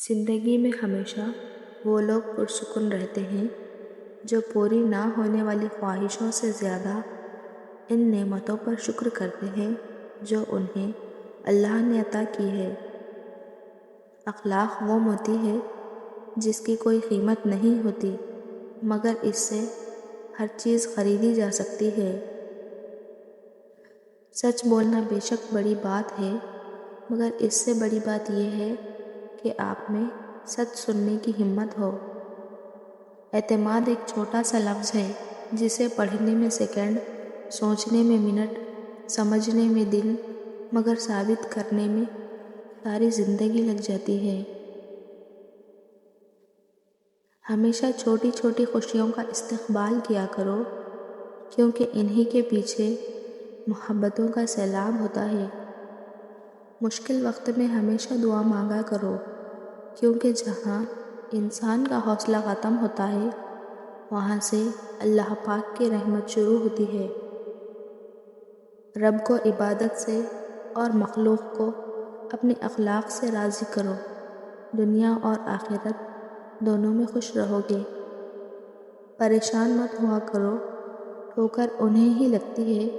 زندگی میں ہمیشہ وہ لوگ پرسکون رہتے ہیں جو پوری نہ ہونے والی خواہشوں سے زیادہ ان نعمتوں پر شکر کرتے ہیں جو انہیں اللہ نے عطا کی ہے۔ اخلاق وہ موتی ہے جس کی کوئی قیمت نہیں ہوتی مگر اس سے ہر چیز خریدی جا سکتی ہے۔ سچ بولنا بے شک بڑی بات ہے مگر اس سے بڑی بات یہ ہے کہ آپ میں سچ سننے کی ہمت ہو۔ اعتماد ایک چھوٹا سا لفظ ہے جسے پڑھنے میں سیکنڈ، سوچنے میں منٹ، سمجھنے میں دن مگر ثابت کرنے میں ساری زندگی لگ جاتی ہے۔ ہمیشہ چھوٹی چھوٹی خوشیوں کا استقبال کیا کرو کیونکہ انہی کے پیچھے محبتوں کا سیلاب ہوتا ہے۔ مشکل وقت میں ہمیشہ دعا مانگا کرو کیونکہ جہاں انسان کا حوصلہ ختم ہوتا ہے وہاں سے اللہ پاک کی رحمت شروع ہوتی ہے۔ رب کو عبادت سے اور مخلوق کو اپنے اخلاق سے راضی کرو، دنیا اور آخرت دونوں میں خوش رہو گے۔ پریشان مت ہوا کرو، ٹھوکر انہیں ہی لگتی ہے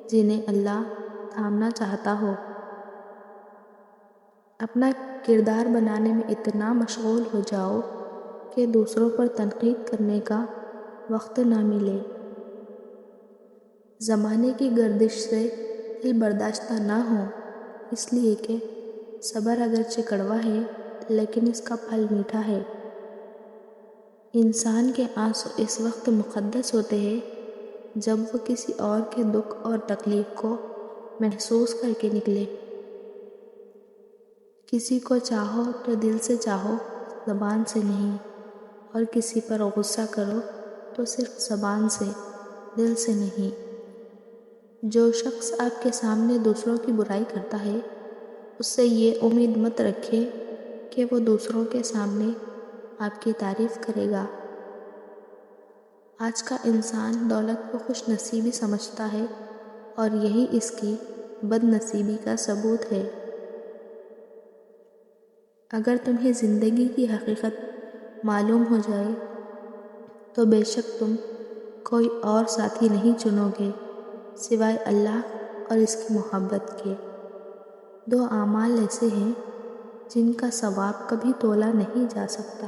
جنہیں اللہ تھامنا چاہتا ہو۔ اپنا کردار بنانے میں اتنا مشغول ہو جاؤ کہ دوسروں پر تنقید کرنے کا وقت نہ ملے۔ زمانے کی گردش سے دل برداشتہ نہ ہو، اس لیے کہ صبر اگرچہ کڑوا ہے لیکن اس کا پھل میٹھا ہے۔ انسان کے آنسو اس وقت مقدس ہوتے ہیں جب وہ کسی اور کے دکھ اور تکلیف کو محسوس کر کے نکلے۔ کسی کو چاہو تو دل سے چاہو، زبان سے نہیں، اور کسی پر غصہ کرو تو صرف زبان سے، دل سے نہیں۔ جو شخص آپ کے سامنے دوسروں کی برائی کرتا ہے اس سے یہ امید مت رکھے کہ وہ دوسروں کے سامنے آپ کی تعریف کرے گا۔ آج کا انسان دولت کو خوش نصیبی سمجھتا ہے اور یہی اس کی بد نصیبی کا ثبوت ہے۔ اگر تمہیں زندگی کی حقیقت معلوم ہو جائے تو بے شک تم کوئی اور ساتھی نہیں چنو گے سوائے اللہ اور اس کی محبت کے۔ دو اعمال ایسے ہیں جن کا ثواب کبھی تولا نہیں جا سکتا،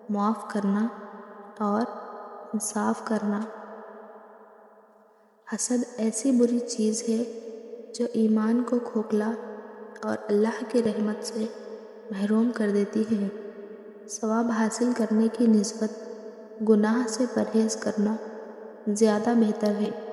معاف کرنا اور انصاف کرنا۔ حسد ایسی بری چیز ہے جو ایمان کو کھوکھلا اور اللہ کی رحمت سے محروم کر دیتی ہے۔ ثواب حاصل کرنے کی نسبت گناہ سے پرہیز کرنا زیادہ بہتر ہے۔